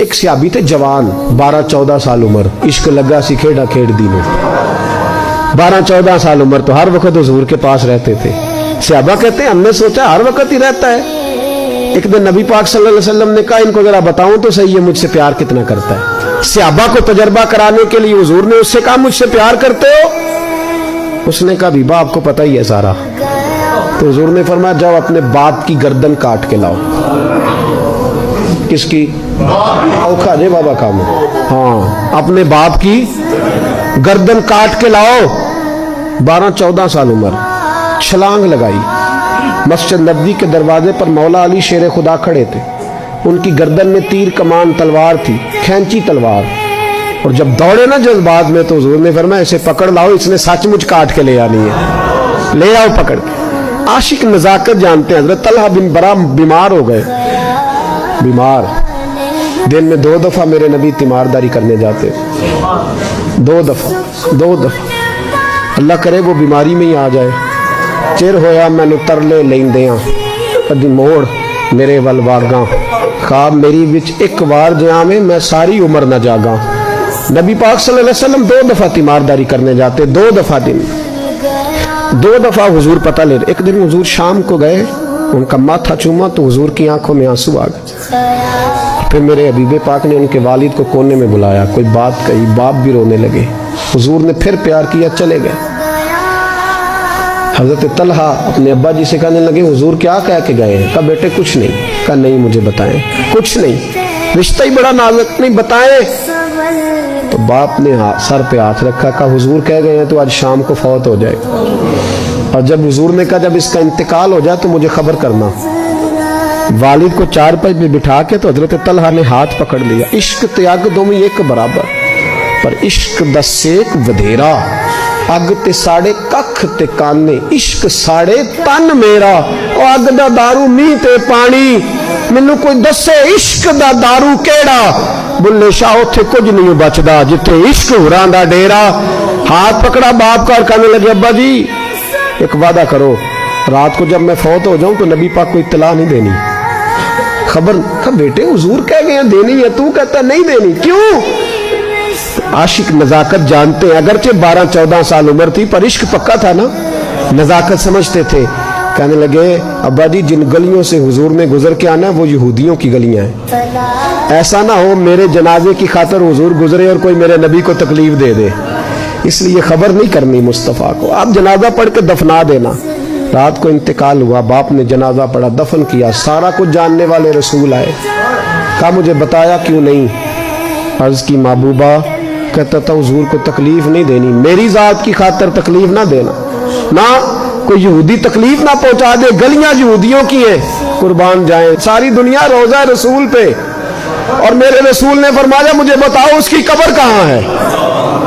ایک صحابی تھے جوان 12-14 سال عمر, عشق لگا سی کھیڑا کھیڑ دی میں. 12-14 سال عمر تو ہر وقت حضور کے پاس رہتے تھے. صحابہ کہتے ہیں ہم نے سوچا ہر وقت ہی رہتا ہے. ایک دن نبی پاک صلی اللہ علیہ وسلم نے کہا ان کو ذرا بتاؤں تو صحیح ہے مجھ سے پیار کتنا کرتا ہے. صحابہ کو تجربہ کرانے کے لیے حضور نے اس سے کہا مجھ سے پیار کرتے ہو؟ اس نے کہا بیبا آپ کو پتہ ہی ہے سارا. تو حضور نے فرمایا جاؤ اپنے باپ کی گردن کاٹ کے لاؤ. کس کی؟ اوکھا جے بابا کام. ہاں اپنے باپ کی گردن کاٹ کے لاؤ. 12-14 سال عمر, چھلانگ لگائی. مسجد نبوی کے دروازے پر مولا علی شیر خدا کھڑے تھے. ان کی گردن میں تیر کمان تلوار تھی, کھینچی تلوار. اور جب دوڑے نا جذبات میں تو حضور نے فرمایا اسے پکڑ لاؤ, اس نے سچ مچ کاٹ کے لے آنی ہے. لے آؤ پکڑ کے. عاشق نزاکت جانتے ہیں. حضرت طلحہ بن برا بیمار ہو گئے. بیمار, دن میں 2 دفعہ میرے نبی تیمارداری کرنے جاتے. 2 دفعہ. اللہ کرے وہ بیماری میں ہی آ جائے. چر ہویا مینو ترلے لیندیاں کدی موڑ میرے ول واگاں, خواب میری وچ ایک وار جہاں میں ساری عمر نہ جاگاں. نبی پاک صلی اللہ علیہ وسلم 2 دفعہ تیمارداری کرنے جاتے. 2 دفعہ دن, 2 دفعہ حضور پتہ لے. ایک دن حضور شام کو گئے, ان کا ماتھا چوما تو حضور کی آنکھوں میں آنسو آ گئے. پھر میرے حبیب پاک نے ان کے والد کو کونے میں بلایا, کوئی بات کہی, باپ بھی رونے لگے. حضور نے پھر پیار کیا, چلے گئے. حضرت طلحہ اپنے ابا جی سے کہنے لگے حضور کیا کہہ کے گئے ہیں؟ کہا بیٹے کچھ نہیں. کہا نہیں مجھے بتائیں. کچھ نہیں, رشتہ ہی بڑا نازک, نہیں بتائیں. تو باپ نے سر پہ ہاتھ رکھا, کہا حضور کہہ گئے ہیں تو آج شام کو فوت ہو جائے. اور جب حضور نے کہا جب اس کا انتقال ہو جائے تو مجھے خبر کرنا. والد کو چارپائی پہ بٹھا کے تو حضرت طلحہ نے ہاتھ پکڑ لیا. عشق تیاگ دومی ایک برابر, پر عشق دا سیک ودھیرا. اگ تے ساڑے ککھ تے کانے, عشق ساڑے تن میرا. او اگ دا دارو می تے پانی, مینوں کوئی دسے عشق دا دارو کیڑا. بلے شاہ اتھے کچھ نہیں بچدا جتھے عشق ہوراں دا ڈیرا. ہاتھ پکڑا باپ کا اور کہنے لگے ابا جی ایک وعدہ کرو, رات کو جب میں فوت ہو جاؤں تو نبی پاک کو اطلاع نہیں دینی. خبر کہا بیٹے حضور کہہ گئے ہیں دینی ہے, تو کہتا نہیں دینی, کیوں؟ عاشق نزاکت جانتے ہیں. اگرچہ 12-14 سال عمر تھی پر عشق پکا تھا نا, نزاکت سمجھتے تھے. کہنے لگے ابا جی جن گلیوں سے حضور نے گزر کے آنا ہے وہ یہودیوں کی گلیاں ہیں. ایسا نہ ہو میرے جنازے کی خاطر حضور گزرے اور کوئی میرے نبی کو تکلیف دے دے, اس لیے خبر نہیں کرنی مصطفیٰ کو. آپ جنازہ پڑھ کے دفنا دینا. رات کو انتقال ہوا, باپ نے جنازہ پڑھا, دفن کیا. سارا کچھ جاننے والے رسول آئے. کہا مجھے بتایا کیوں نہیں؟ عرض کی محبوبہ, کہتا تھا حضور کو تکلیف نہیں دینی, میری ذات کی خاطر تکلیف نہ دینا, نہ کوئی یہودی تکلیف نہ پہنچا دے. گلیاں یہودیوں کی ہیں, قربان جائیں. ساری دنیا روزہ رسول پہ, اور میرے رسول نے فرمایا مجھے بتاؤ اس کی قبر کہاں ہے.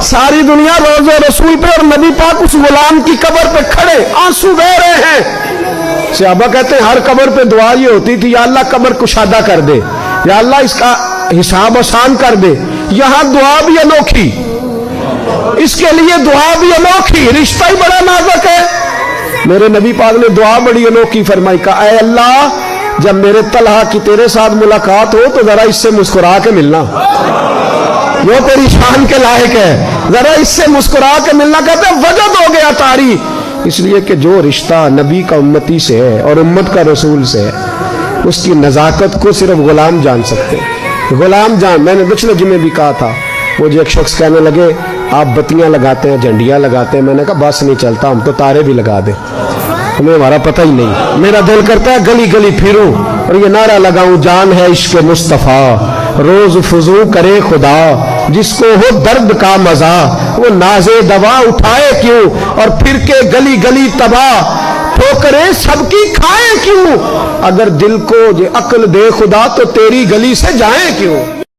ساری دنیا روزہ رسول پہ, اور نبی پاک اس غلام کی قبر پہ کھڑے آنسو بہہ رہے ہیں. صحابہ کہتے ہیں ہر قبر پہ دعا یہ ہوتی تھی یا اللہ قبر کشادہ کر دے, یا اللہ اس کا حساب آسان کر دے. یہاں دعا بھی انوکھی, اس کے لیے دعا بھی انوکھی, رشتہ ہی بڑا نازک ہے. میرے نبی پاک نے دعا بڑی انوکھی فرمائی. کہا اے اللہ جب میرے طلحہ کی تیرے ساتھ ملاقات ہو تو ذرا اس سے مسکرا کے ملنا, وہ تیری شان کے لائق ہے, ذرا اس سے مسکرا کے ملنا. کہتے وجد ہو گیا تاری, اس لیے کہ جو رشتہ نبی کا امتی سے ہے اور امت کا رسول سے ہے اس کی نزاکت کو صرف غلام جان سکتے. غلام جان. میں نے پچھلے جمعے بھی کہا تھا, مجھے ایک شخص کہنے لگے آپ بتیاں لگاتے ہیں, جھنڈیاں لگاتے ہیں. میں نے کہا بس نہیں چلتا, ہم تو تارے بھی لگا دیں, ہمیں ہمارا پتہ ہی نہیں. میرا دل کرتا ہے گلی گلی پھروں اور یہ نعرہ لگاؤں جان ہے عشق مصطفیٰ, روز فضو کرے خدا, جس کو ہو درد کا مزہ وہ نازے دوا اٹھائے کیوں, اور پھر کے گلی گلی تباہ ٹھوکریں سب کی کھائیں کیوں. اگر دل کو یہ عقل دے خدا تو تیری گلی سے جائیں کیوں.